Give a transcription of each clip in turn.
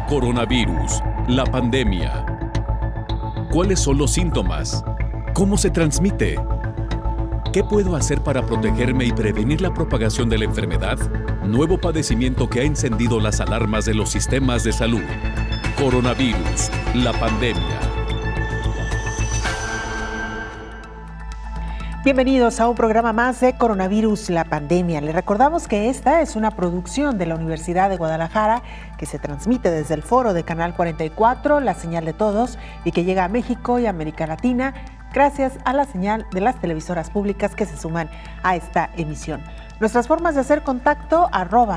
Coronavirus, la pandemia. ¿Cuáles son los síntomas? ¿Cómo se transmite? ¿Qué puedo hacer para protegerme y prevenir la propagación de la enfermedad? Nuevo padecimiento que ha encendido las alarmas de los sistemas de salud. Coronavirus, la pandemia. Bienvenidos a un programa más de Coronavirus, la pandemia. Les recordamos que esta es una producción de la Universidad de Guadalajara que se transmite desde el foro de Canal 44, la señal de todos, y que llega a México y América Latina gracias a la señal de las televisoras públicas que se suman a esta emisión. Nuestras formas de hacer contacto,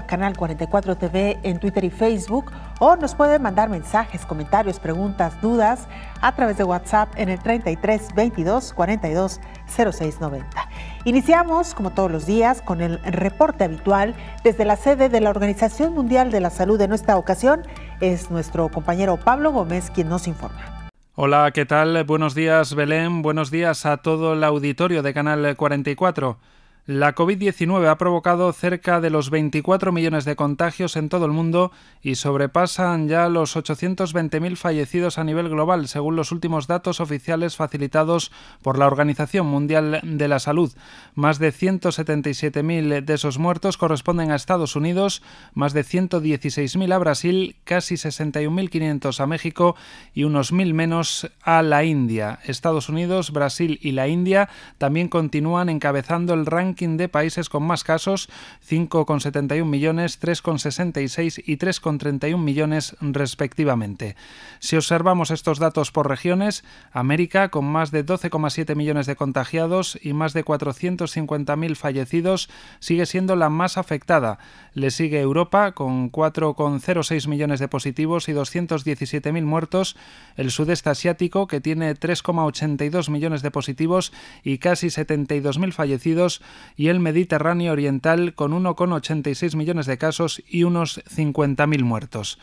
@Canal 44 TV en Twitter y Facebook, o nos pueden mandar mensajes, comentarios, preguntas, dudas a través de WhatsApp en el 33 22 42 06 90. Iniciamos, como todos los días, con el reporte habitual desde la sede de la Organización Mundial de la Salud. En esta ocasión es nuestro compañero Pablo Gómez quien nos informa. Hola, ¿qué tal? Buenos días, Belén. Buenos días a todo el auditorio de Canal 44. La COVID-19 ha provocado cerca de los 24 millones de contagios en todo el mundo y sobrepasan ya los 820.000 fallecidos a nivel global, según los últimos datos oficiales facilitados por la Organización Mundial de la Salud. Más de 177.000 de esos muertos corresponden a Estados Unidos, más de 116.000 a Brasil, casi 61.500 a México y unos 1.000 menos a la India. Estados Unidos, Brasil y la India también continúan encabezando el ranking de países con más casos, 5,71 millones, 3,66 y 3,31 millones respectivamente. Si observamos estos datos por regiones, América, con más de 12,7 millones de contagiados y más de 450.000 fallecidos, sigue siendo la más afectada. Le sigue Europa, con 4,06 millones de positivos y 217.000 muertos, el sudeste asiático, que tiene 3,82 millones de positivos y casi 72.000 fallecidos, y el Mediterráneo oriental, con 1,86 millones de casos y unos 50.000 muertos.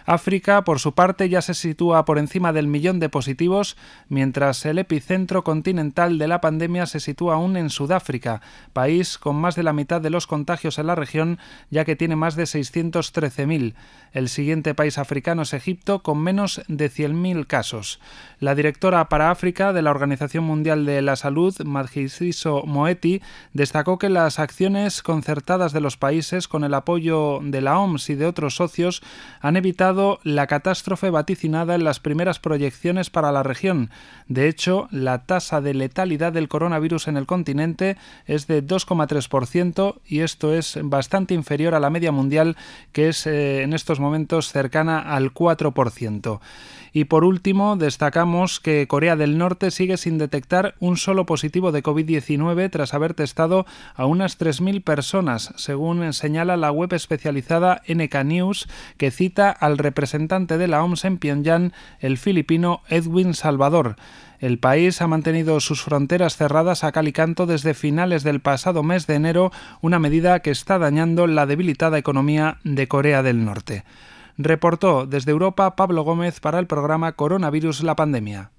África, por su parte, ya se sitúa por encima del 1.000.000 de positivos, mientras el epicentro continental de la pandemia se sitúa aún en Sudáfrica, país con más de la mitad de los contagios en la región, ya que tiene más de 613.000. El siguiente país africano es Egipto, con menos de 100.000 casos. La directora para África de la Organización Mundial de la Salud, Matshidiso Moeti, destacó que las acciones concertadas de los países, con el apoyo de la OMS y de otros socios, han evitado la catástrofe vaticinada en las primeras proyecciones para la región. De hecho, la tasa de letalidad del coronavirus en el continente es de 2,3% y esto es bastante inferior a la media mundial, que es en estos momentos cercana al 4%. Y por último, destacamos que Corea del Norte sigue sin detectar un solo positivo de COVID-19 tras haber testado a unas 3.000 personas, según señala la web especializada NK News, que cita al representante de la OMS en Pyongyang, el filipino Edwin Salvador. El país ha mantenido sus fronteras cerradas a cal y canto desde finales del pasado mes de enero, una medida que está dañando la debilitada economía de Corea del Norte. Reportó desde Europa Pablo Gómez para el programa Coronavirus, la pandemia.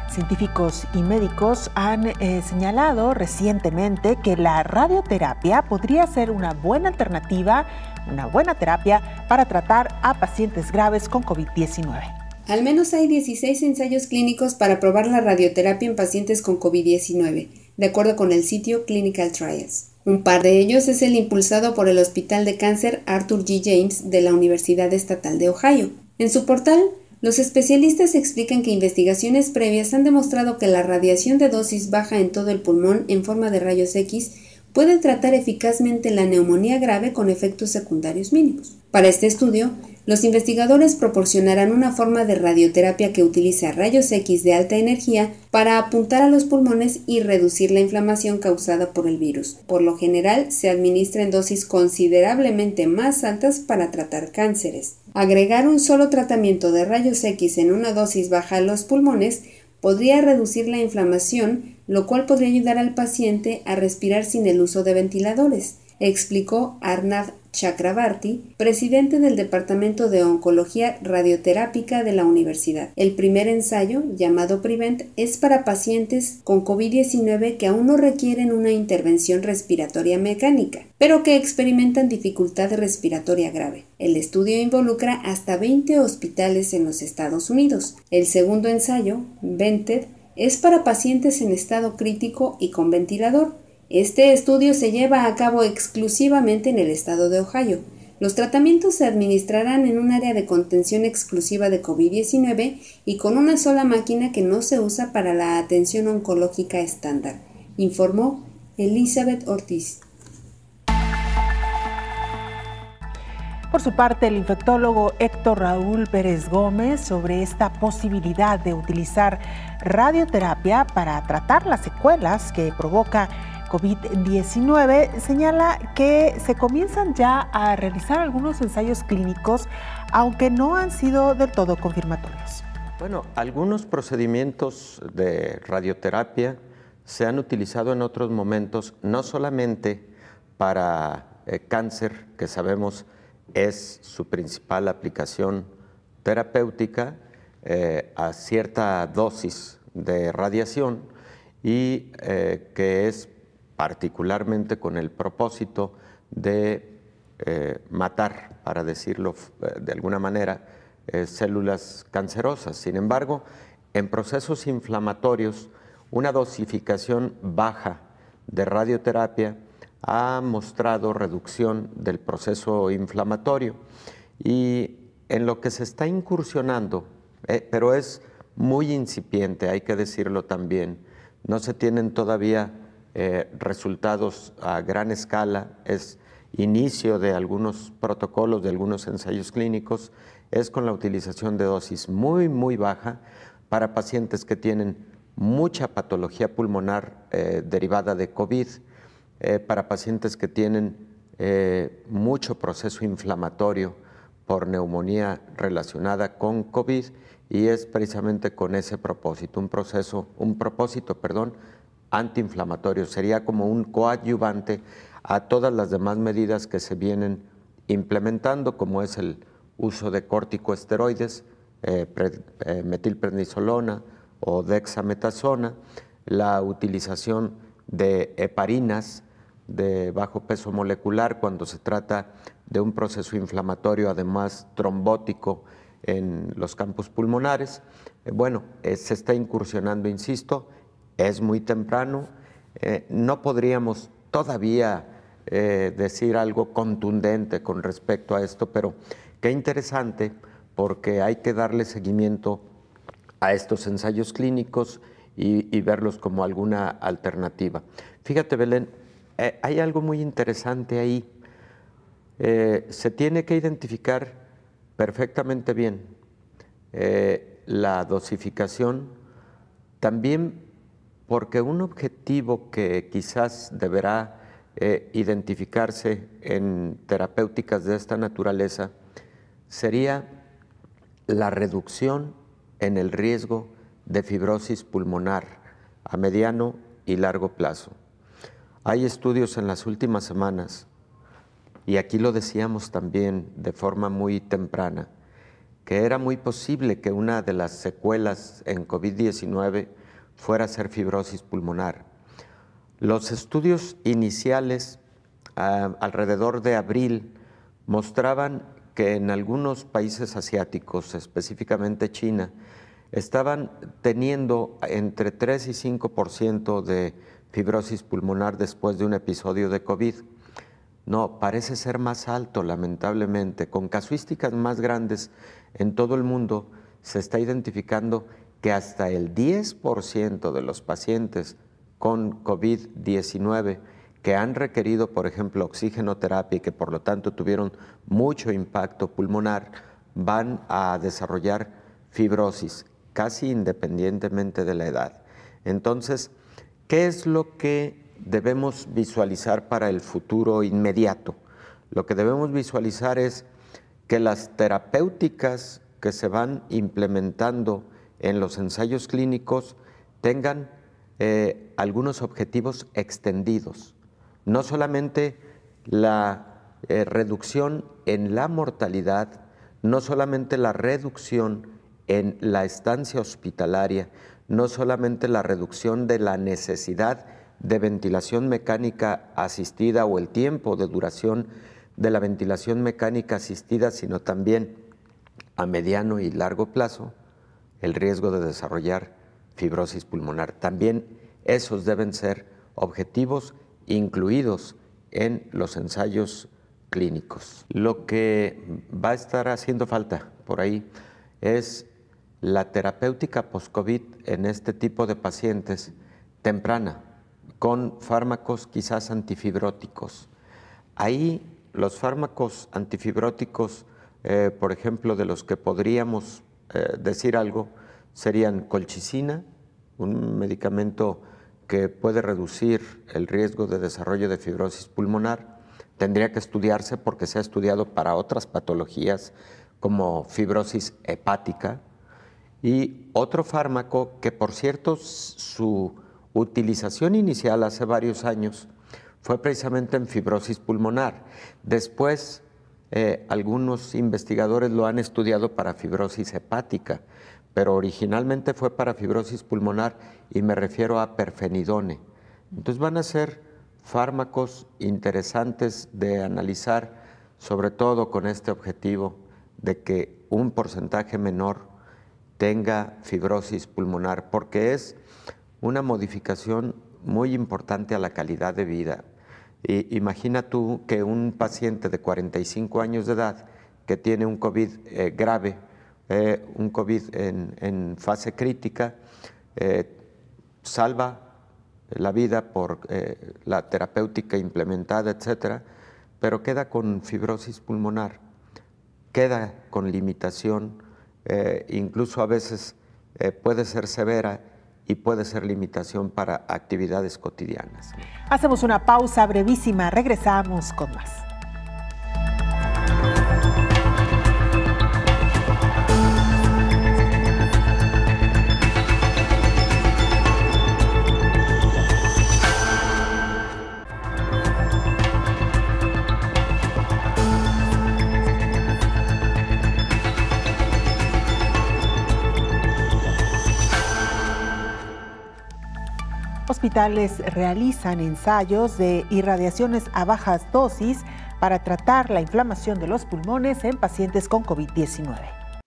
Científicos y médicos han señalado recientemente que la radioterapia podría ser una buena alternativa, una buena terapia para tratar a pacientes graves con COVID-19. Al menos hay 16 ensayos clínicos para probar la radioterapia en pacientes con COVID-19, de acuerdo con el sitio Clinical Trials. Un par de ellos es el impulsado por el Hospital de Cáncer Arthur G. James de la Universidad Estatal de Ohio. En su portal, los especialistas explican que investigaciones previas han demostrado que la radiación de dosis baja en todo el pulmón en forma de rayos X puede tratar eficazmente la neumonía grave con efectos secundarios mínimos. Para este estudio, los investigadores proporcionarán una forma de radioterapia que utiliza rayos X de alta energía para apuntar a los pulmones y reducir la inflamación causada por el virus. Por lo general, se administra en dosis considerablemente más altas para tratar cánceres. Agregar un solo tratamiento de rayos X en una dosis baja a los pulmones podría reducir la inflamación, lo cual podría ayudar al paciente a respirar sin el uso de ventiladores, explicó Arnav Chakrabarty, presidente del Departamento de Oncología Radioterápica de la universidad. El primer ensayo, llamado PREVENT, es para pacientes con COVID-19 que aún no requieren una intervención respiratoria mecánica, pero que experimentan dificultad respiratoria grave. El estudio involucra hasta 20 hospitales en los Estados Unidos. El segundo ensayo, VENTED, es para pacientes en estado crítico y con ventilador. Este estudio se lleva a cabo exclusivamente en el estado de Ohio. Los tratamientos se administrarán en un área de contención exclusiva de COVID-19 y con una sola máquina que no se usa para la atención oncológica estándar, informó Elizabeth Ortiz. Por su parte, el infectólogo Héctor Raúl Pérez Gómez, sobre esta posibilidad de utilizar radioterapia para tratar las secuelas que provoca COVID-19, señala que se comienzan ya a realizar algunos ensayos clínicos, aunque no han sido del todo confirmatorios. Bueno, algunos procedimientos de radioterapia se han utilizado en otros momentos, no solamente para cáncer, que sabemos es su principal aplicación terapéutica a cierta dosis de radiación y que es particularmente con el propósito de matar, para decirlo de alguna manera, células cancerosas. Sin embargo, en procesos inflamatorios, una dosificación baja de radioterapia ha mostrado reducción del proceso inflamatorio y en lo que se está incursionando, pero es muy incipiente, hay que decirlo también, no se tienen todavía resultados a gran escala, es inicio de algunos protocolos, de algunos ensayos clínicos, es con la utilización de dosis muy, muy baja para pacientes que tienen mucha patología pulmonar derivada de COVID, para pacientes que tienen mucho proceso inflamatorio por neumonía relacionada con COVID, y es precisamente con ese propósito, un propósito antiinflamatorio. Sería como un coadyuvante a todas las demás medidas que se vienen implementando, como es el uso de corticosteroides, metilprednisolona o dexametasona, la utilización de heparinas de bajo peso molecular cuando se trata de un proceso inflamatorio, además trombótico, en los campos pulmonares. Se está incursionando, insisto, es muy temprano, no podríamos todavía decir algo contundente con respecto a esto, pero qué interesante, porque hay que darle seguimiento a estos ensayos clínicos y verlos como alguna alternativa. Fíjate, Belén, hay algo muy interesante ahí. Se tiene que identificar perfectamente bien la dosificación, también porque un objetivo que quizás deberá identificarse en terapéuticas de esta naturaleza sería la reducción en el riesgo de fibrosis pulmonar a mediano y largo plazo. Hay estudios en las últimas semanas, y aquí lo decíamos también de forma muy temprana, que era muy posible que una de las secuelas en COVID-19 fuera a ser fibrosis pulmonar. Los estudios iniciales, alrededor de abril, mostraban que en algunos países asiáticos, específicamente China, estaban teniendo entre 3 y 5% de fibrosis pulmonar después de un episodio de COVID. No, parece ser más alto, lamentablemente. Con casuísticas más grandes en todo el mundo se está identificando que hasta el 10% de los pacientes con COVID-19 que han requerido, por ejemplo, oxigenoterapia y que por lo tanto tuvieron mucho impacto pulmonar, van a desarrollar fibrosis, casi independientemente de la edad. Entonces, ¿qué es lo que debemos visualizar para el futuro inmediato? Lo que debemos visualizar es que las terapéuticas que se van implementando en los ensayos clínicos tengan algunos objetivos extendidos. No solamente la reducción en la mortalidad, no solamente la reducción en la estancia hospitalaria, no solamente la reducción de la necesidad de ventilación mecánica asistida o el tiempo de duración de la ventilación mecánica asistida, sino también a mediano y largo plazo el riesgo de desarrollar fibrosis pulmonar. También esos deben ser objetivos incluidos en los ensayos clínicos. Lo que va a estar haciendo falta por ahí es la terapéutica post-COVID en este tipo de pacientes temprana, con fármacos quizás antifibróticos. Ahí los fármacos antifibróticos, por ejemplo, de los que podríamos decir algo, serían colchicina, un medicamento que puede reducir el riesgo de desarrollo de fibrosis pulmonar. Tendría que estudiarse porque se ha estudiado para otras patologías como fibrosis hepática. Y otro fármaco que, por cierto, su utilización inicial hace varios años fue precisamente en fibrosis pulmonar. Después, algunos investigadores lo han estudiado para fibrosis hepática, pero originalmente fue para fibrosis pulmonar y me refiero a perfenidone. Entonces van a ser fármacos interesantes de analizar, sobre todo con este objetivo de que un porcentaje menor tenga fibrosis pulmonar, porque es una modificación muy importante a la calidad de vida. Imagina tú que un paciente de 45 años de edad que tiene un COVID grave, un COVID en fase crítica, salva la vida por la terapéutica implementada, etcétera, pero queda con fibrosis pulmonar, queda con limitación, incluso a veces puede ser severa y puede ser limitación para actividades cotidianas. Hacemos una pausa brevísima, regresamos con más. Hospitales realizan ensayos de irradiaciones a bajas dosis para tratar la inflamación de los pulmones en pacientes con COVID-19.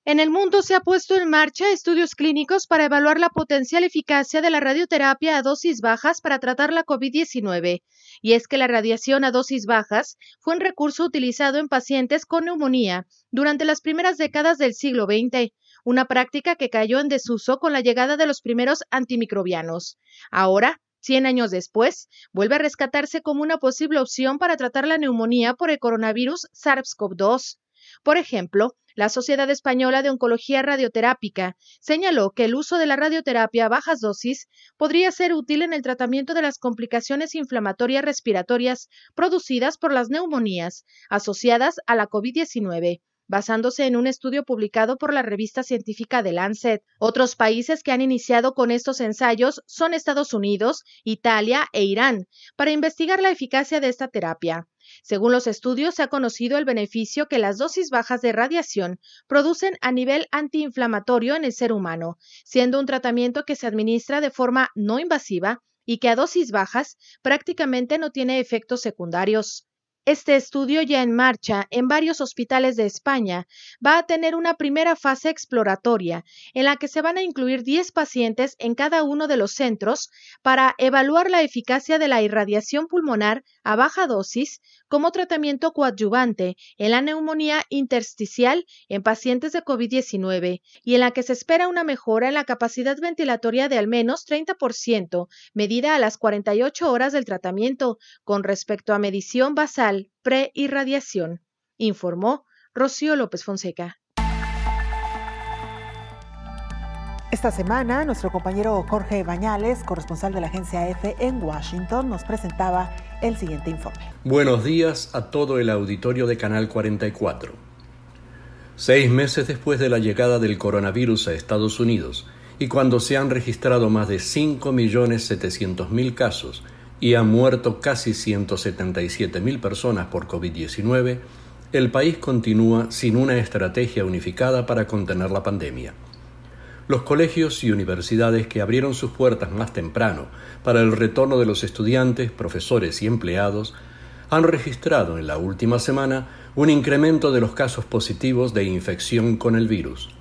En el mundo se ha puesto en marcha estudios clínicos para evaluar la potencial eficacia de la radioterapia a dosis bajas para tratar la COVID-19. Y es que la radiación a dosis bajas fue un recurso utilizado en pacientes con neumonía durante las primeras décadas del siglo XX, una práctica que cayó en desuso con la llegada de los primeros antimicrobianos. Ahora, 100 años después, vuelve a rescatarse como una posible opción para tratar la neumonía por el coronavirus SARS-CoV-2. Por ejemplo, la Sociedad Española de Oncología Radioterápica señaló que el uso de la radioterapia a bajas dosis podría ser útil en el tratamiento de las complicaciones inflamatorias respiratorias producidas por las neumonías asociadas a la COVID-19, basándose en un estudio publicado por la revista científica The Lancet. Otros países que han iniciado con estos ensayos son Estados Unidos, Italia e Irán, para investigar la eficacia de esta terapia. Según los estudios, se ha conocido el beneficio que las dosis bajas de radiación producen a nivel antiinflamatorio en el ser humano, siendo un tratamiento que se administra de forma no invasiva y que a dosis bajas prácticamente no tiene efectos secundarios. Este estudio, ya en marcha en varios hospitales de España, va a tener una primera fase exploratoria en la que se van a incluir 10 pacientes en cada uno de los centros para evaluar la eficacia de la irradiación pulmonar a baja dosis como tratamiento coadyuvante en la neumonía intersticial en pacientes de COVID-19 y en la que se espera una mejora en la capacidad ventilatoria de al menos 30%, medida a las 48 horas del tratamiento, con respecto a medición basal pre-irradiación, informó Rocío López Fonseca. Esta semana, nuestro compañero Jorge Bañales, corresponsal de la agencia EFE en Washington, nos presentaba el siguiente informe. Buenos días a todo el auditorio de Canal 44. 6 meses después de la llegada del coronavirus a Estados Unidos y cuando se han registrado más de 5.700.000 casos, y han muerto casi 177.000 personas por COVID-19, el país continúa sin una estrategia unificada para contener la pandemia. Los colegios y universidades que abrieron sus puertas más temprano para el retorno de los estudiantes, profesores y empleados han registrado en la última semana un incremento de los casos positivos de infección con el virus.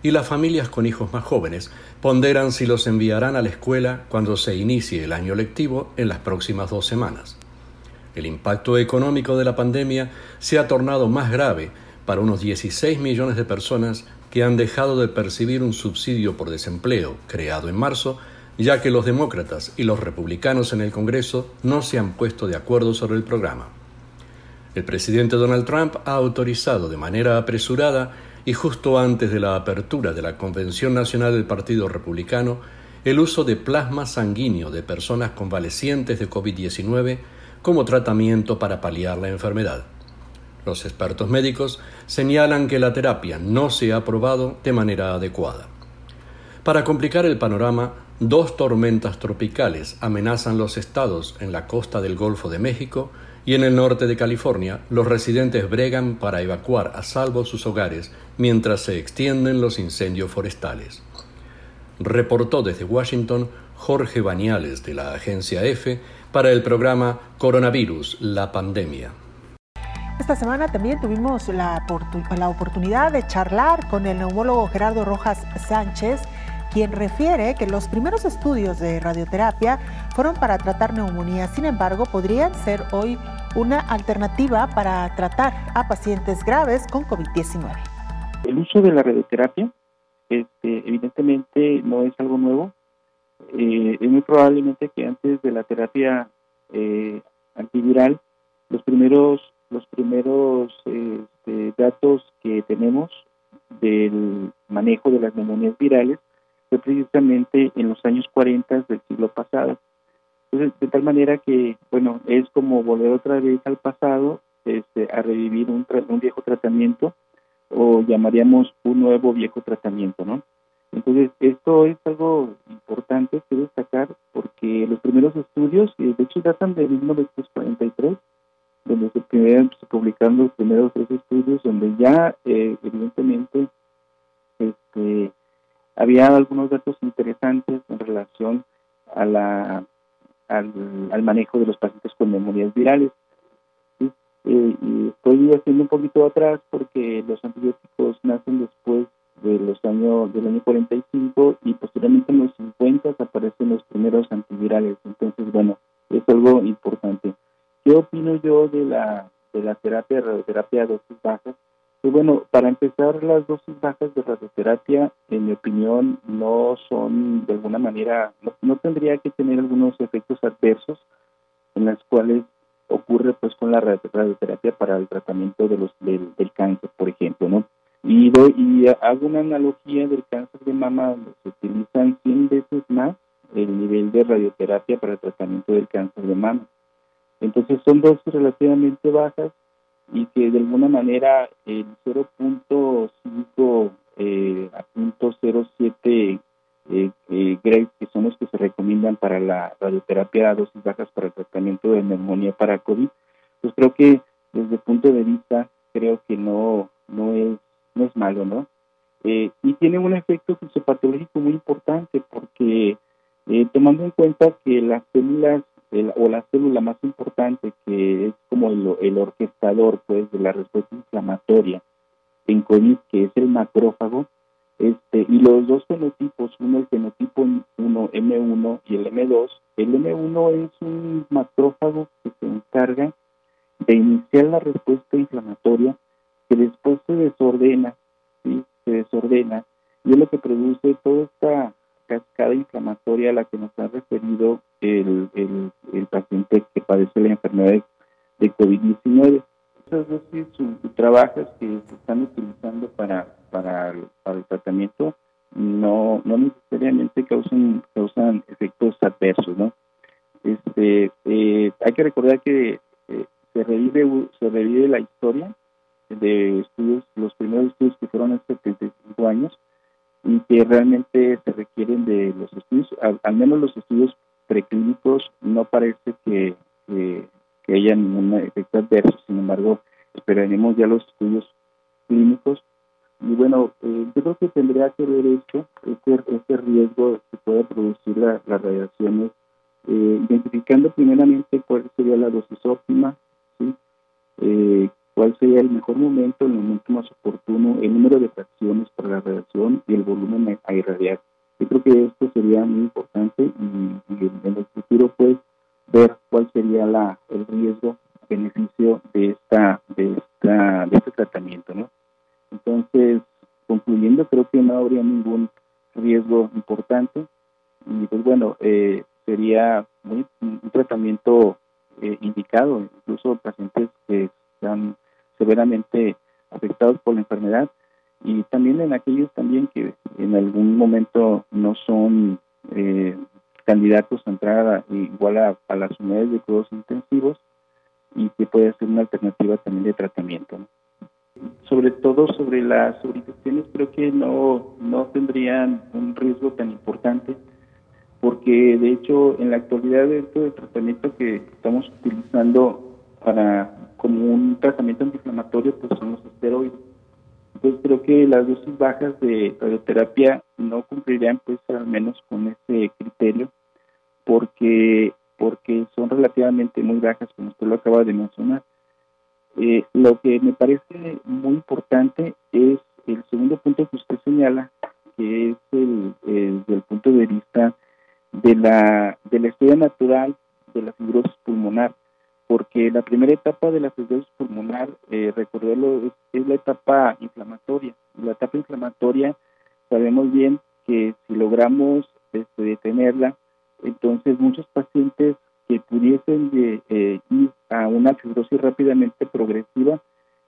Y las familias con hijos más jóvenes ponderan si los enviarán a la escuela cuando se inicie el año lectivo en las próximas 2 semanas. El impacto económico de la pandemia se ha tornado más grave para unos 16 millones de personas que han dejado de percibir un subsidio por desempleo creado en marzo, ya que los demócratas y los republicanos en el Congreso no se han puesto de acuerdo sobre el programa. El presidente Donald Trump ha autorizado de manera apresurada y justo antes de la apertura de la Convención Nacional del Partido Republicano el uso de plasma sanguíneo de personas convalecientes de COVID-19 como tratamiento para paliar la enfermedad. Los expertos médicos señalan que la terapia no se ha probado de manera adecuada. Para complicar el panorama, 2 tormentas tropicales amenazan los estados en la costa del Golfo de México y en el norte de California. Los residentes bregan para evacuar a salvo sus hogares mientras se extienden los incendios forestales. Reportó desde Washington Jorge Bañales de la agencia EFE para el programa Coronavirus, la pandemia. Esta semana también tuvimos la oportunidad de charlar con el neumólogo Gerardo Rojas Sánchez, quien refiere que los primeros estudios de radioterapia fueron para tratar neumonía. Sin embargo, podrían ser hoy una alternativa para tratar a pacientes graves con COVID-19. El uso de la radioterapia, evidentemente no es algo nuevo. Es muy probablemente que antes de la terapia antiviral, los primeros datos que tenemos del manejo de las neumonías virales fue precisamente en los años 40 del siglo pasado. Entonces, de tal manera que, bueno, es como volver otra vez al pasado, a revivir un viejo tratamiento, o llamaríamos un nuevo viejo tratamiento, ¿no? Entonces, esto es algo importante que destacar, porque los primeros estudios, de hecho, datan de 1943, donde se publicaron los primeros 3 estudios, donde ya, evidentemente, había algunos datos interesantes en relación a al manejo de los pacientes con neumonías virales. ¿Sí? Y estoy haciendo un poquito atrás porque los antibióticos nacen después del año 45 y posteriormente en los 50 aparecen los primeros antivirales. Entonces, bueno, es algo importante. ¿Qué opino yo de la radioterapia a dosis bajas? Pues bueno, para empezar, las dosis bajas de radioterapia, en mi opinión, no son de alguna manera, no tendría que tener algunos efectos adversos en las cuales ocurre pues con la radioterapia para el tratamiento del cáncer, por ejemplo, ¿no? Y hago una analogía del cáncer de mama, donde se utilizan 100 veces más el nivel de radioterapia para el tratamiento del cáncer de mama. Entonces son dosis relativamente bajas y que de alguna manera el 0.5 a 0.07 Gray, que son los que se recomiendan para la radioterapia a dosis bajas para el tratamiento de neumonía para COVID, pues creo que desde el punto de vista, creo que no es malo, ¿no? Y tiene un efecto fisiopatológico muy importante porque tomando en cuenta que las células la célula más importante, que es como el orquestador pues de la respuesta inflamatoria en COVID, que es el macrófago, y los 2 fenotipos, uno el fenotipo 1 M1 y el M2. El M1 es un macrófago que se encarga de iniciar la respuesta inflamatoria, que después se desordena, ¿sí? Y es lo que produce toda esta cascada inflamatoria a la que nos ha referido el paciente que padece la enfermedad de COVID-19. Esas dosis trabajas que se están utilizando para el tratamiento no necesariamente causan efectos adversos, ¿no? Hay que recordar que se revive la historia de estudios, los primeros estudios que fueron hace 75 años, y que realmente se requieren de los estudios, al menos los estudios preclínicos, no parece que haya ningún efecto adverso. Sin embargo, esperaremos ya los estudios clínicos. Y bueno, yo creo que tendría que ver este riesgo que puede producir las radiaciones, identificando primeramente cuál sería la dosis óptima, ¿sí? Cuál sería el mejor momento, el momento más oportuno, el número de fracciones para la radiación y el volumen a irradiar. Yo creo que esto sería muy importante y en el futuro pues ver cuál sería el riesgo-beneficio de este tratamiento, ¿no? Entonces, concluyendo, creo que no habría ningún riesgo importante y pues bueno, sería un tratamiento indicado, incluso pacientes que están severamente afectados por la enfermedad y también en aquellos también que en algún momento no son candidatos a entrar igual a las unidades de cuidados intensivos y que puede ser una alternativa también de tratamiento, ¿no? Sobre todo sobre las sobreinfecciones, creo que no tendrían un riesgo tan importante, porque de hecho en la actualidad dentro del tratamiento que estamos utilizando como un tratamiento antiinflamatorio pues son los esteroides. Entonces creo que las dosis bajas de radioterapia no cumplirían pues al menos con ese criterio, porque son relativamente muy bajas, como usted lo acaba de mencionar. Lo que me parece muy importante es el segundo punto que usted señala, que es desde el punto de vista de la historia natural de la fibrosis pulmonar, porque la primera etapa de la fibrosis pulmonar, recordarlo, es la etapa inflamatoria. La etapa inflamatoria sabemos bien que si logramos detenerla, entonces muchos pacientes que pudiesen ir a una fibrosis rápidamente progresiva,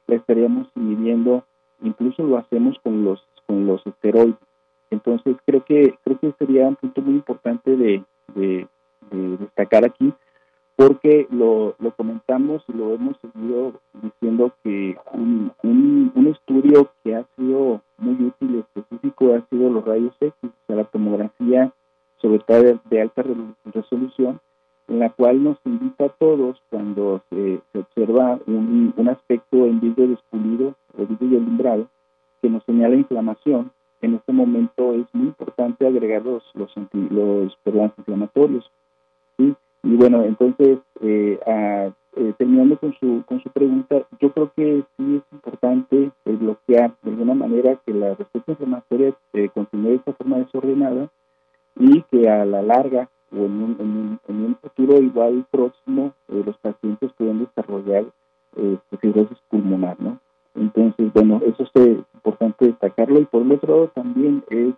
la estaríamos inhibiendo, incluso lo hacemos con los esteroides. Entonces creo que sería un punto muy importante de destacar aquí, porque lo comentamos y lo hemos seguido diciendo que un estudio que ha sido muy útil y específico ha sido los rayos X, o sea, la tomografía, sobre todo de alta resolución, en la cual nos invita a todos cuando se observa un aspecto en vidrio despulido o vidrio alumbrado que nos señala inflamación. En este momento es muy importante agregar los antiinflamatorios, ¿sí? Y bueno, entonces, terminando con su pregunta, yo creo que sí es importante bloquear de alguna manera que la respuesta inflamatoria continúe de esta forma desordenada y que a la larga o en un futuro igual próximo los pacientes pueden desarrollar fibrosis pulmonar, ¿no? Entonces, bueno, eso es importante destacarlo. Y por el otro lado también es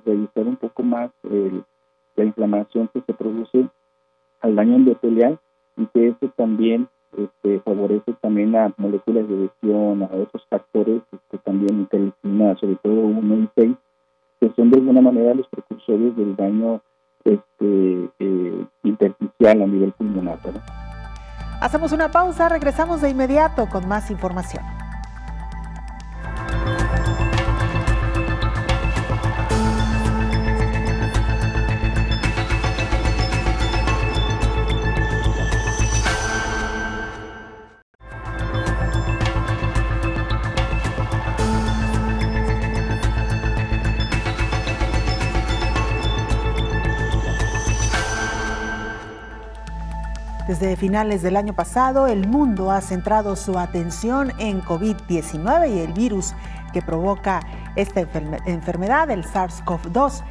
revisar un poco más la inflamación que se produce al daño endotelial y que eso también favorece también a moléculas de adhesión, a otros factores también interleucina, sobre todo 1 y 6, que son de alguna manera los precursores del daño intersticial a nivel pulmonar, ¿verdad? Hacemos una pausa, regresamos de inmediato con más información. Desde finales del año pasado, el mundo ha centrado su atención en COVID-19 y el virus que provoca esta enfermedad, el SARS-CoV-2.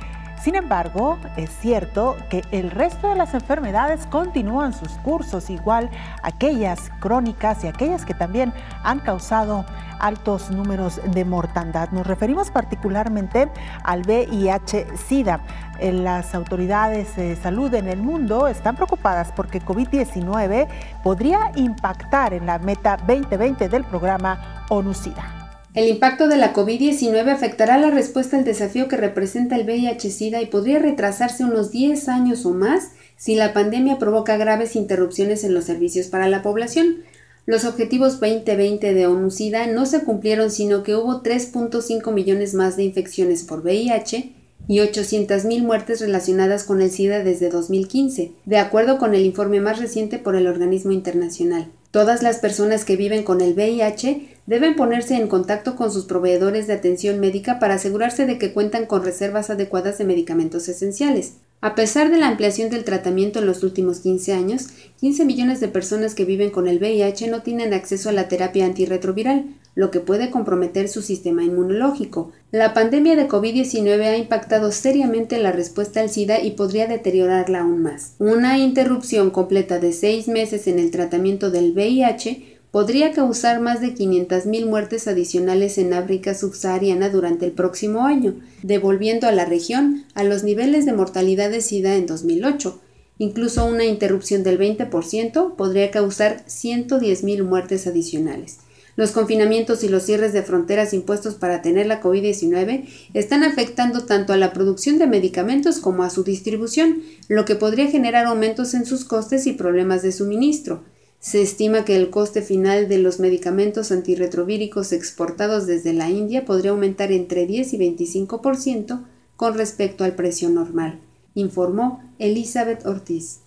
Sin embargo, es cierto que el resto de las enfermedades continúan sus cursos, igual aquellas crónicas y aquellas que también han causado altos números de mortandad. Nos referimos particularmente al VIH-Sida. Las autoridades de salud en el mundo están preocupadas porque COVID-19 podría impactar en la meta 2020 del programa ONU-SIDA. El impacto de la COVID-19 afectará la respuesta al desafío que representa el VIH-Sida y podría retrasarse unos 10 años o más si la pandemia provoca graves interrupciones en los servicios para la población. Los objetivos 2020 de ONU-SIDA no se cumplieron, sino que hubo 3.5 millones más de infecciones por VIH y 800.000 muertes relacionadas con el SIDA desde 2015, de acuerdo con el informe más reciente por el organismo internacional. Todas las personas que viven con el VIH deben ponerse en contacto con sus proveedores de atención médica para asegurarse de que cuentan con reservas adecuadas de medicamentos esenciales. A pesar de la ampliación del tratamiento en los últimos 15 años, 15 millones de personas que viven con el VIH no tienen acceso a la terapia antirretroviral, lo que puede comprometer su sistema inmunológico. La pandemia de COVID-19 ha impactado seriamente la respuesta al SIDA y podría deteriorarla aún más. Una interrupción completa de 6 meses en el tratamiento del VIH podría causar más de 500.000 muertes adicionales en África subsahariana durante el próximo año, devolviendo a la región a los niveles de mortalidad de SIDA en 2008. Incluso una interrupción del 20% podría causar 110.000 muertes adicionales. Los confinamientos y los cierres de fronteras impuestos para atender la COVID-19 están afectando tanto a la producción de medicamentos como a su distribución, lo que podría generar aumentos en sus costes y problemas de suministro. Se estima que el coste final de los medicamentos antirretrovíricos exportados desde la India podría aumentar entre 10 y 25% con respecto al precio normal, informó Elizabeth Ortiz.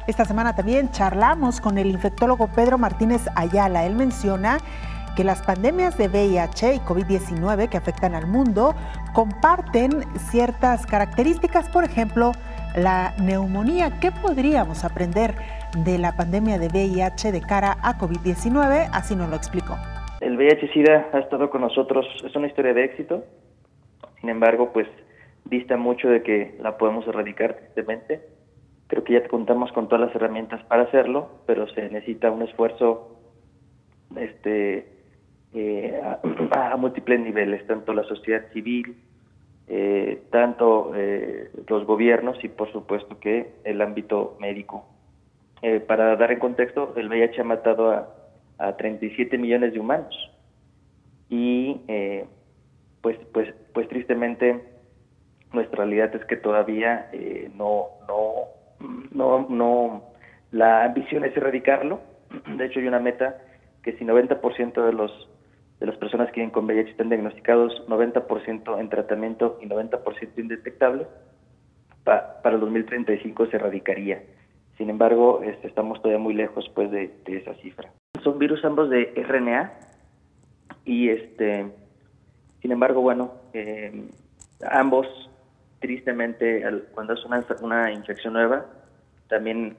Esta semana también charlamos con el infectólogo Pedro Martínez Ayala. Él menciona que las pandemias de VIH y COVID-19 que afectan al mundo comparten ciertas características, por ejemplo, la neumonía. ¿Qué podríamos aprender de la pandemia de VIH de cara a COVID-19? Así nos lo explicó. El VIH-Sida ha estado con nosotros, es una historia de éxito, sin embargo, pues dista mucho de que la podemos erradicar tristemente. Creo que ya contamos con todas las herramientas para hacerlo, pero se necesita un esfuerzo a múltiples niveles, tanto la sociedad civil, tanto los gobiernos y por supuesto que el ámbito médico. Para dar en contexto, el VIH ha matado a 37 millones de humanos y pues tristemente nuestra realidad es que todavía no, la ambición es erradicarlo. De hecho, hay una meta que si 90% de las personas que viven con VIH están diagnosticados, 90% en tratamiento y 90% indetectables, para el 2035 se erradicaría. Sin embargo, estamos todavía muy lejos pues de esa cifra. Son virus ambos de RNA y sin embargo, bueno, ambos tristemente cuando es una infección nueva, también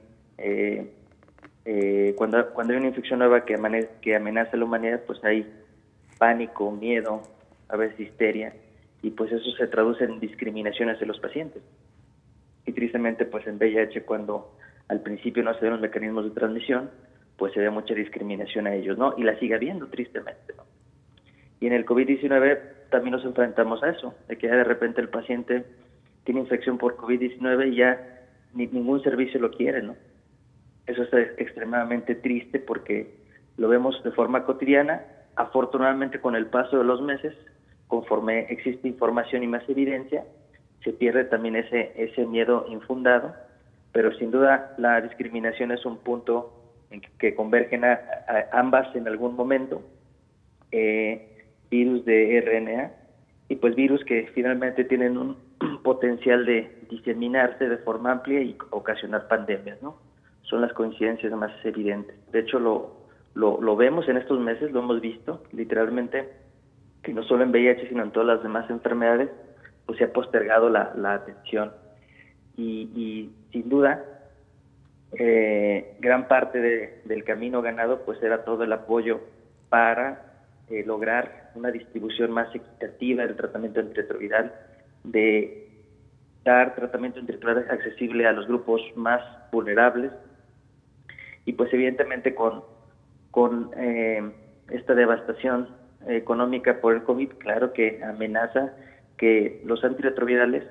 cuando hay una infección nueva que amenaza a la humanidad, pues hay pánico, miedo, a veces histeria, y pues eso se traduce en discriminación hacia los pacientes. Y tristemente, pues en VIH, cuando al principio no se ven los mecanismos de transmisión, pues se ve mucha discriminación a ellos, ¿no? Y la sigue habiendo, tristemente, ¿no? Y en el COVID-19 también nos enfrentamos a eso, de que ya de repente el paciente tiene infección por COVID-19 y ya ningún servicio lo quiere, ¿no? Eso es extremadamente triste porque lo vemos de forma cotidiana. Afortunadamente, con el paso de los meses, conforme existe información y más evidencia, se pierde también ese miedo infundado, pero sin duda la discriminación es un punto en que convergen a ambas en algún momento, virus de RNA y pues virus que finalmente tienen un potencial de diseminarse de forma amplia y ocasionar pandemias, ¿no? Son las coincidencias más evidentes. De hecho, lo vemos en estos meses, lo hemos visto literalmente, que no solo en VIH sino en todas las demás enfermedades, pues se ha postergado la atención y sin duda gran parte del camino ganado pues era todo el apoyo para lograr una distribución más equitativa del tratamiento antirretroviral, de dar tratamiento antirretroviral accesible a los grupos más vulnerables y pues evidentemente con esta devastación económica por el COVID, claro que amenaza que los antirretrovirales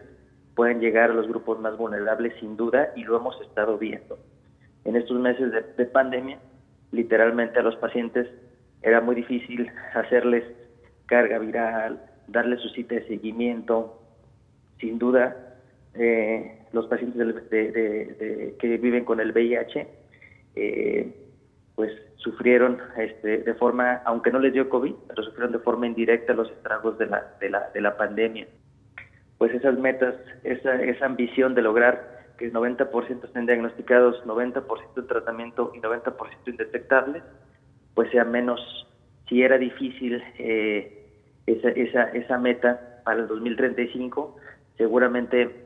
pueden llegar a los grupos más vulnerables sin duda, y lo hemos estado viendo. En estos meses de pandemia, literalmente a los pacientes era muy difícil hacerles carga viral, darles su cita de seguimiento. Sin duda, los pacientes que viven con el VIH pues sufrieron de forma, aunque no les dio COVID, pero sufrieron de forma indirecta los estragos de la pandemia. Pues esas metas, esa ambición de lograr que el 90% estén diagnosticados, 90% en tratamiento y 90% indetectables, pues sea menos. Si era difícil esa meta para el 2035, seguramente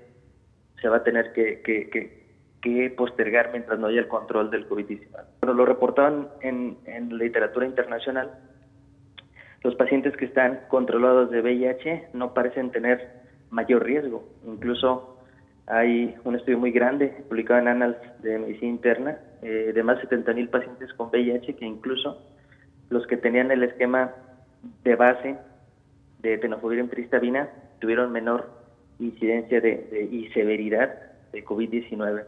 se va a tener que postergar mientras no haya el control del COVID-19. Pero lo reportaban en literatura internacional, los pacientes que están controlados de VIH no parecen tener mayor riesgo. Incluso hay un estudio muy grande publicado en Annals de Medicina Interna de más de 70,000 pacientes con VIH, que incluso los que tenían el esquema de base de tenofovir empiristabina tuvieron menor incidencia y severidad de COVID-19.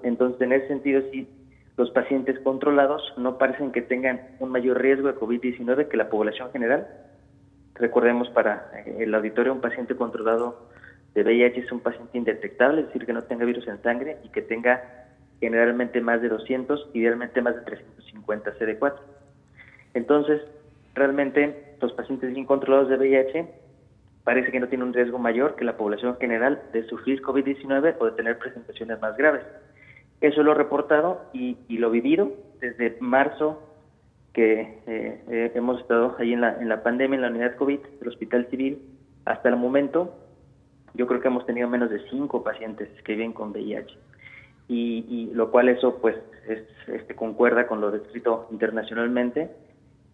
Entonces, en ese sentido, sí, los pacientes controlados no parecen que tengan un mayor riesgo de COVID-19 que la población general. Recordemos, para el auditorio, un paciente controlado de VIH es un paciente indetectable, es decir, que no tenga virus en sangre y que tenga generalmente más de 200, idealmente más de 350 CD4. Entonces, realmente, los pacientes bien controlados de VIH parece que no tienen un riesgo mayor que la población general de sufrir COVID-19 o de tener presentaciones más graves. Eso lo he reportado y lo vivido desde marzo, que hemos estado ahí en la pandemia, en la unidad COVID del Hospital Civil. Hasta el momento, yo creo que hemos tenido menos de 5 pacientes que viven con VIH. Y lo cual eso pues concuerda con lo descrito internacionalmente.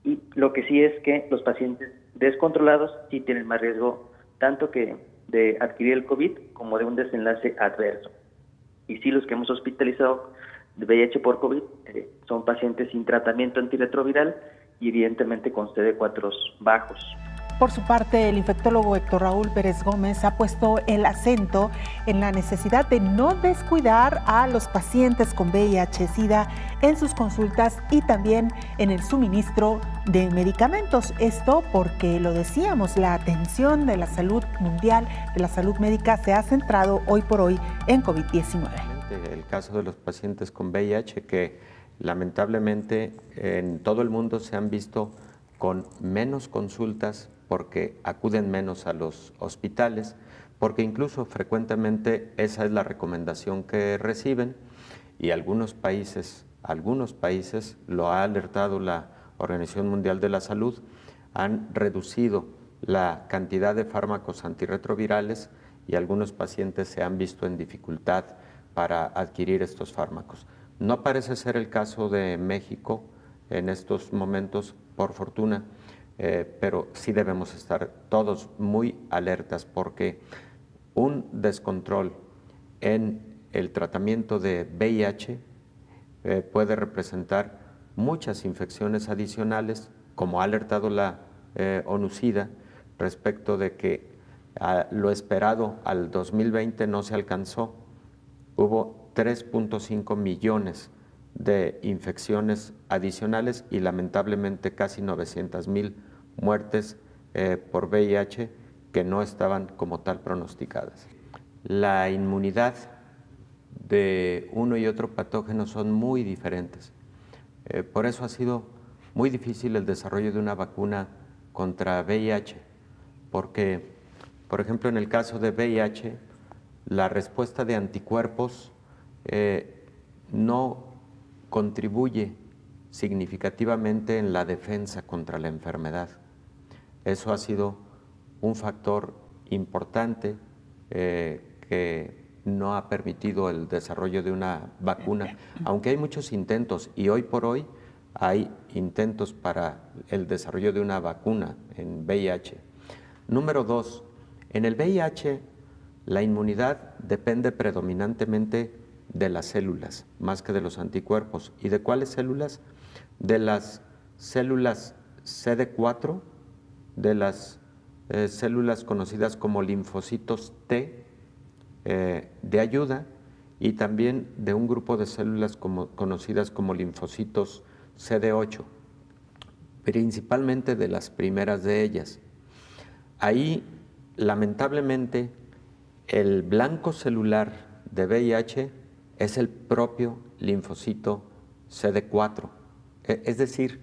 Y lo que sí es que los pacientes descontrolados sí tienen más riesgo tanto que de adquirir el COVID como de un desenlace adverso. Y sí, los que hemos hospitalizado de VIH por COVID son pacientes sin tratamiento antirretroviral y evidentemente con CD4 bajos. Por su parte, el infectólogo Héctor Raúl Pérez Gómez ha puesto el acento en la necesidad de no descuidar a los pacientes con VIH-Sida en sus consultas y también en el suministro de medicamentos. Esto porque, lo decíamos, la atención de la salud mundial, de la salud médica, se ha centrado hoy por hoy en COVID-19. El caso de los pacientes con VIH, que lamentablemente en todo el mundo se han visto con menos consultas porque acuden menos a los hospitales, porque incluso frecuentemente esa es la recomendación que reciben, y algunos países, lo ha alertado la Organización Mundial de la Salud, han reducido la cantidad de fármacos antirretrovirales y algunos pacientes se han visto en dificultad para adquirir estos fármacos. No parece ser el caso de México en estos momentos, por fortuna, pero sí debemos estar todos muy alertas, porque un descontrol en el tratamiento de VIH puede representar muchas infecciones adicionales, como ha alertado la ONU-SIDA respecto de que lo esperado al 2020 no se alcanzó. Hubo 3.5 millones de infecciones adicionales y lamentablemente casi 900,000 muertes por VIH que no estaban como tal pronosticadas. La inmunidad de uno y otro patógeno son muy diferentes. Por eso ha sido muy difícil el desarrollo de una vacuna contra VIH, porque, por ejemplo, en el caso de VIH, la respuesta de anticuerpos no contribuye significativamente en la defensa contra la enfermedad. Eso ha sido un factor importante que no ha permitido el desarrollo de una vacuna, aunque hay muchos intentos, y hoy por hoy hay intentos para el desarrollo de una vacuna en VIH. Número 2, en el VIH la inmunidad depende predominantemente de las células, más que de los anticuerpos. ¿Y de cuáles células? De las células CD4, de las células conocidas como linfocitos T de ayuda, y también de un grupo de células conocidas como linfocitos CD8, principalmente de las primeras de ellas. Ahí, lamentablemente, el blanco celular de VIH es el propio linfocito CD4, Es decir,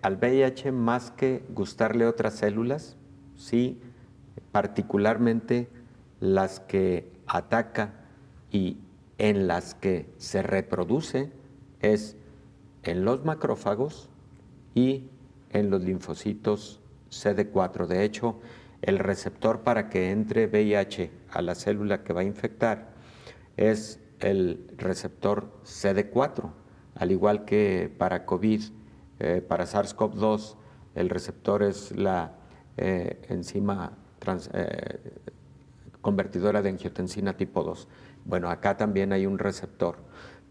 al VIH, más que gustarle otras células, sí, particularmente las que ataca y en las que se reproduce, es en los macrófagos y en los linfocitos CD4. De hecho, el receptor para que entre VIH a la célula que va a infectar es el receptor CD4, al igual que para COVID, para SARS-CoV-2, el receptor es la enzima convertidora de angiotensina tipo 2. Bueno, acá también hay un receptor.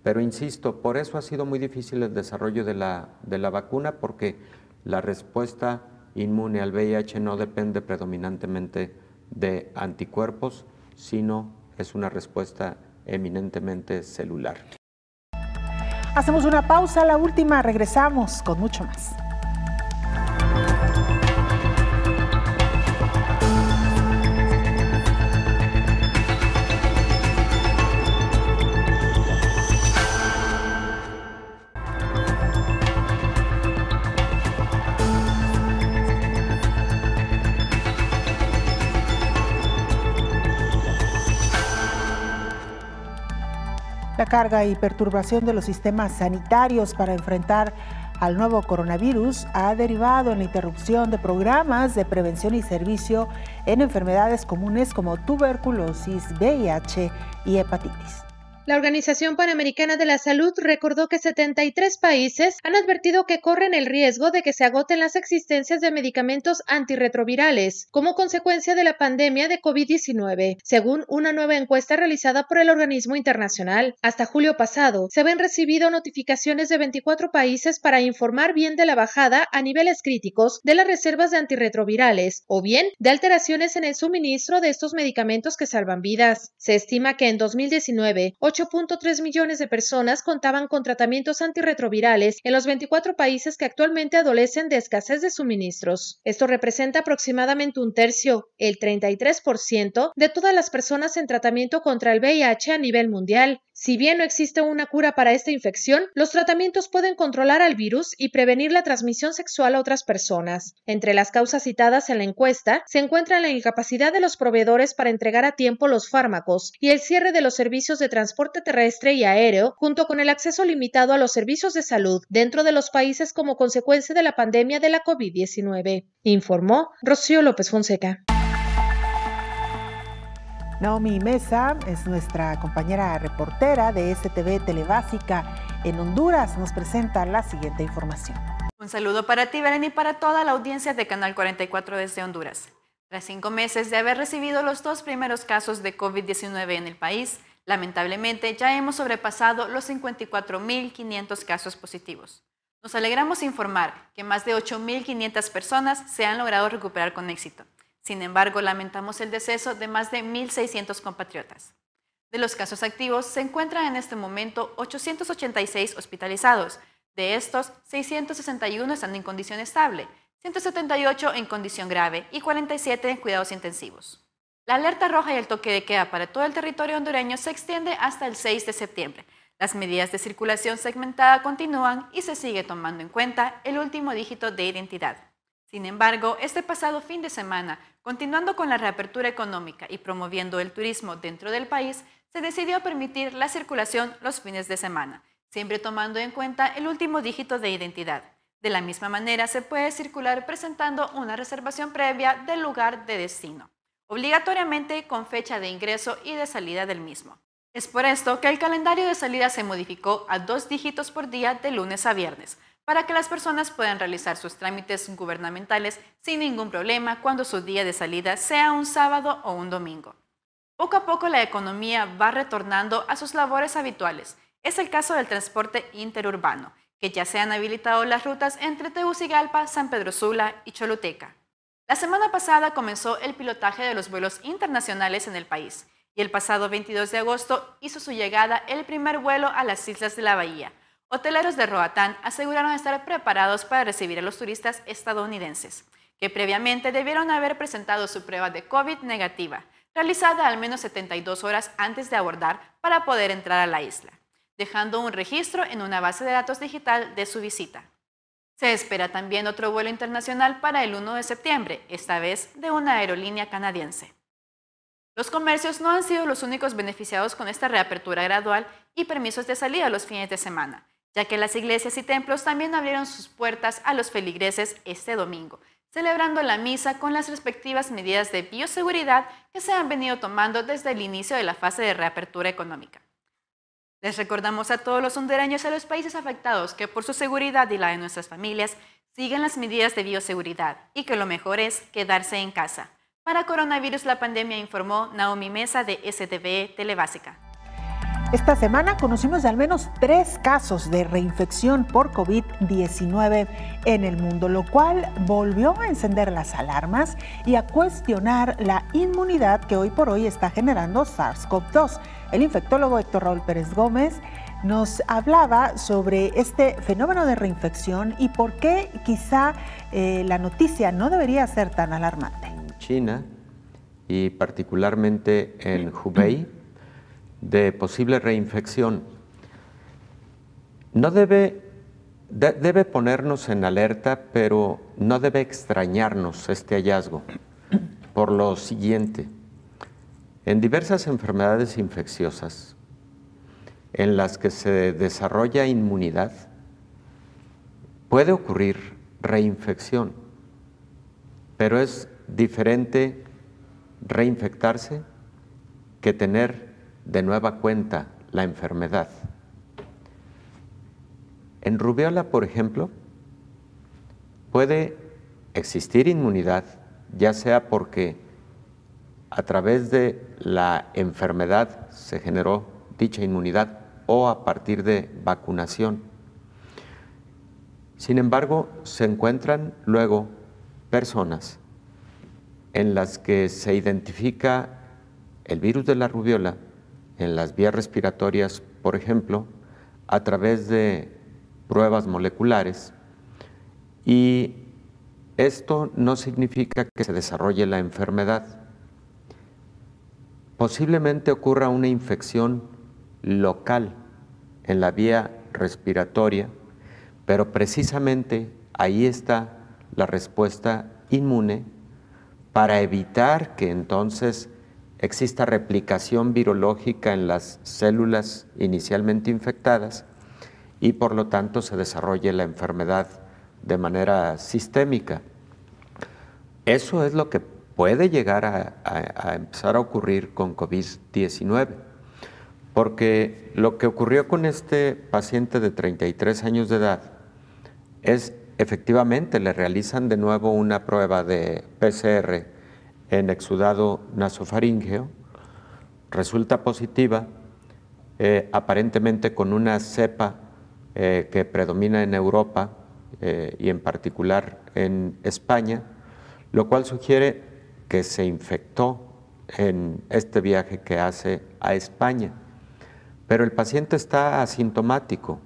Pero insisto, por eso ha sido muy difícil el desarrollo de la vacuna, porque la respuesta inmune al VIH no depende predominantemente de anticuerpos, sino es una respuesta eminentemente celular. Hacemos una pausa, la última, regresamos con mucho más. La carga y perturbación de los sistemas sanitarios para enfrentar al nuevo coronavirus ha derivado en la interrupción de programas de prevención y servicio en enfermedades comunes como tuberculosis, VIH y hepatitis. La Organización Panamericana de la Salud recordó que 73 países han advertido que corren el riesgo de que se agoten las existencias de medicamentos antirretrovirales como consecuencia de la pandemia de COVID-19, según una nueva encuesta realizada por el organismo internacional. Hasta julio pasado, se habían recibido notificaciones de 24 países para informar bien de la bajada a niveles críticos de las reservas de antirretrovirales o bien de alteraciones en el suministro de estos medicamentos que salvan vidas. Se estima que en 2019, 8.3 millones de personas contaban con tratamientos antirretrovirales en los 24 países que actualmente adolecen de escasez de suministros. Esto representa aproximadamente un tercio, el 33% de todas las personas en tratamiento contra el VIH a nivel mundial. Si bien no existe una cura para esta infección, los tratamientos pueden controlar al virus y prevenir la transmisión sexual a otras personas. Entre las causas citadas en la encuesta se encuentra la incapacidad de los proveedores para entregar a tiempo los fármacos y el cierre de los servicios de transporte terrestre y aéreo, junto con el acceso limitado a los servicios de salud dentro de los países como consecuencia de la pandemia de la COVID-19, informó Rocío López Fonseca. Naomi Mesa es nuestra compañera reportera de STV Telebásica en Honduras. Nos presenta la siguiente información. Un saludo para ti, Belén, y para toda la audiencia de Canal 44 desde Honduras. Tras 5 meses de haber recibido los 2 primeros casos de COVID-19 en el país, lamentablemente ya hemos sobrepasado los 54.500 casos positivos. Nos alegramos informar que más de 8.500 personas se han logrado recuperar con éxito. Sin embargo, lamentamos el deceso de más de 1.600 compatriotas. De los casos activos, se encuentran en este momento 886 hospitalizados. De estos, 661 están en condición estable, 178 en condición grave y 47 en cuidados intensivos. La alerta roja y el toque de queda para todo el territorio hondureño se extiende hasta el 6 de septiembre. Las medidas de circulación segmentada continúan y se sigue tomando en cuenta el último dígito de identidad. Sin embargo, este pasado fin de semana, continuando con la reapertura económica y promoviendo el turismo dentro del país, se decidió permitir la circulación los fines de semana, siempre tomando en cuenta el último dígito de identidad. De la misma manera, se puede circular presentando una reservación previa del lugar de destino, obligatoriamente con fecha de ingreso y de salida del mismo. Es por esto que el calendario de salida se modificó a 2 dígitos por día de lunes a viernes, para que las personas puedan realizar sus trámites gubernamentales sin ningún problema cuando su día de salida sea un sábado o un domingo. Poco a poco la economía va retornando a sus labores habituales. Es el caso del transporte interurbano, que ya se han habilitado las rutas entre Tegucigalpa, San Pedro Sula y Choluteca. La semana pasada comenzó el pilotaje de los vuelos internacionales en el país y el pasado 22 de agosto hizo su llegada el primer vuelo a las Islas de la Bahía. Hoteleros de Roatán aseguraron estar preparados para recibir a los turistas estadounidenses, que previamente debieron haber presentado su prueba de COVID negativa, realizada al menos 72 horas antes de abordar para poder entrar a la isla. dejando un registro en una base de datos digital de su visita. Se espera también otro vuelo internacional para el 1 de septiembre, esta vez de una aerolínea canadiense. Los comercios no han sido los únicos beneficiados con esta reapertura gradual y permisos de salida los fines de semana, ya que las iglesias y templos también abrieron sus puertas a los feligreses este domingo, celebrando la misa con las respectivas medidas de bioseguridad que se han venido tomando desde el inicio de la fase de reapertura económica. Les recordamos a todos los hondureños y a los países afectados que por su seguridad y la de nuestras familias sigan las medidas de bioseguridad y que lo mejor es quedarse en casa. Para Coronavirus la Pandemia, informó Naomi Mesa de STV Telebásica. Esta semana conocimos de al menos 3 casos de reinfección por COVID-19 en el mundo, lo cual volvió a encender las alarmas y a cuestionar la inmunidad que hoy por hoy está generando SARS-CoV-2. El infectólogo Héctor Raúl Pérez Gómez nos hablaba sobre este fenómeno de reinfección y por qué quizá la noticia no debería ser tan alarmante. En China y particularmente en Hubei, de posible reinfección, no debe ponernos en alerta, pero no debe extrañarnos este hallazgo, por lo siguiente: en diversas enfermedades infecciosas en las que se desarrolla inmunidad, puede ocurrir reinfección, pero es diferente reinfectarse que tener de nueva cuenta la enfermedad. En rubiola, por ejemplo, puede existir inmunidad, ya sea porque a través de la enfermedad se generó dicha inmunidad o a partir de vacunación. Sin embargo, se encuentran luego personas en las que se identifica el virus de la rubiola en las vías respiratorias, por ejemplo, a través de pruebas moleculares, y esto no significa que se desarrolle la enfermedad. Posiblemente ocurra una infección local en la vía respiratoria, pero precisamente ahí está la respuesta inmune para evitar que entonces exista replicación virológica en las células inicialmente infectadas y por lo tanto se desarrolle la enfermedad de manera sistémica. Eso es lo que puede llegar a empezar a ocurrir con COVID-19, porque lo que ocurrió con este paciente de 33 años de edad es efectivamente le realizan de nuevo una prueba de PCR en exudado nasofaríngeo, resulta positiva, aparentemente con una cepa que predomina en Europa y en particular en España, lo cual sugiere que se infectó en este viaje que hace a España. Pero el paciente está asintomático,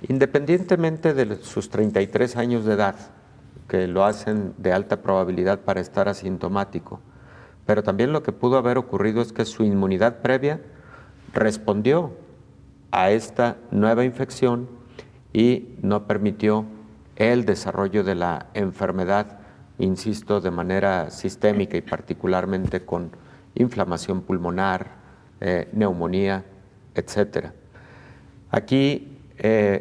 independientemente de sus 33 años de edad, que lo hacen de alta probabilidad para estar asintomático. Pero también lo que pudo haber ocurrido es que su inmunidad previa respondió a esta nueva infección y no permitió el desarrollo de la enfermedad, insisto, de manera sistémica y particularmente con inflamación pulmonar, neumonía, etc. Aquí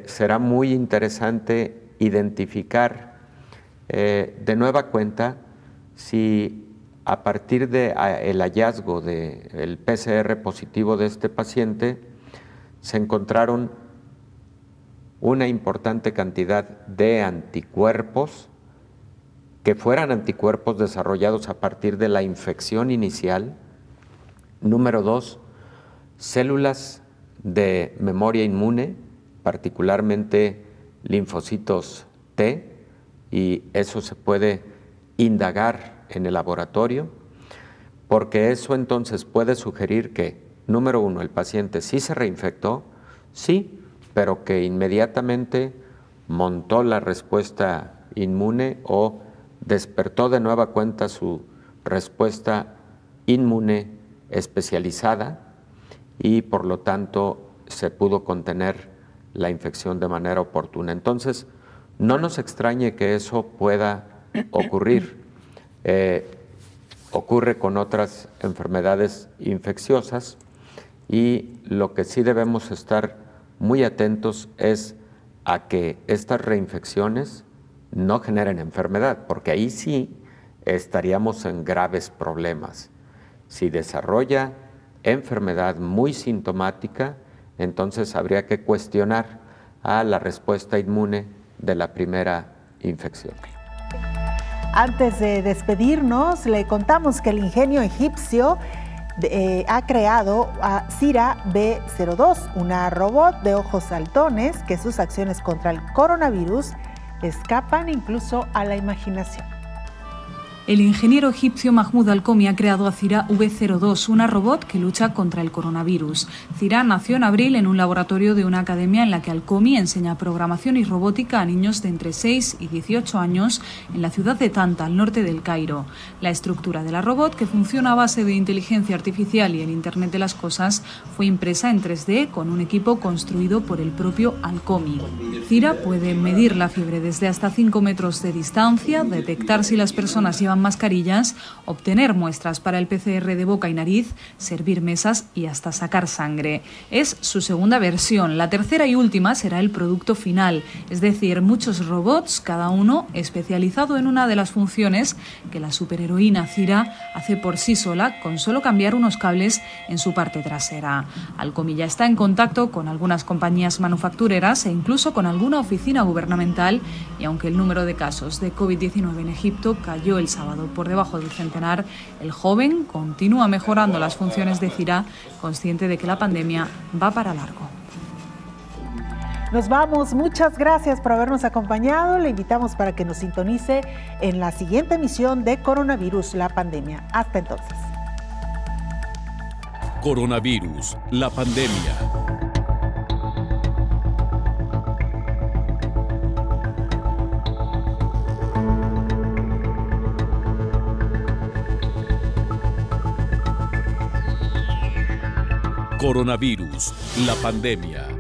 será muy interesante identificar de nueva cuenta si a partir del hallazgo del PCR positivo de este paciente se encontraron una importante cantidad de anticuerpos que fueran anticuerpos desarrollados a partir de la infección inicial. Número 2, células de memoria inmune, particularmente linfocitos T, y eso se puede indagar en el laboratorio, porque eso entonces puede sugerir que, número 1, el paciente sí se reinfectó, sí, pero que inmediatamente montó la respuesta inmune o despertó de nueva cuenta su respuesta inmune especializada y por lo tanto se pudo contener la infección de manera oportuna. Entonces, no nos extrañe que eso pueda ocurrir. Ocurre con otras enfermedades infecciosas y lo que sí debemos estar muy atentos es a que estas reinfecciones no generen enfermedad, porque ahí sí estaríamos en graves problemas. Si desarrolla enfermedad muy sintomática, entonces habría que cuestionar a la respuesta inmune de la primera infección. Antes de despedirnos, le contamos que el ingenio egipcio ha creado a Cira B02, una robot de ojos saltones que sus acciones contra el coronavirus escapan incluso a la imaginación. El ingeniero egipcio Mahmoud Alcomi ha creado a Cira V02, una robot que lucha contra el coronavirus. Cira nació en abril en un laboratorio de una academia en la que Alcomi enseña programación y robótica a niños de entre 6 y 18 años en la ciudad de Tanta, al norte del Cairo. La estructura de la robot, que funciona a base de inteligencia artificial y el Internet de las cosas, fue impresa en 3D con un equipo construido por el propio Alcomi. Cira puede medir la fiebre desde hasta 5 metros de distancia, detectar si las personas llevan mascarillas, obtener muestras para el PCR de boca y nariz, servir mesas y hasta sacar sangre. Es su segunda versión. La tercera y última será el producto final, es decir, muchos robots, cada uno especializado en una de las funciones que la superheroína Cira hace por sí sola con solo cambiar unos cables en su parte trasera. Alcomi ya está en contacto con algunas compañías manufactureras e incluso con alguna oficina gubernamental, y aunque el número de casos de COVID-19 en Egipto cayó el sábado por debajo del centenar, el joven continúa mejorando las funciones de Cira, consciente de que la pandemia va para largo. Nos vamos, muchas gracias por habernos acompañado. Le invitamos para que nos sintonice en la siguiente emisión de Coronavirus, la pandemia. Hasta entonces. Coronavirus, la pandemia. Coronavirus, la pandemia.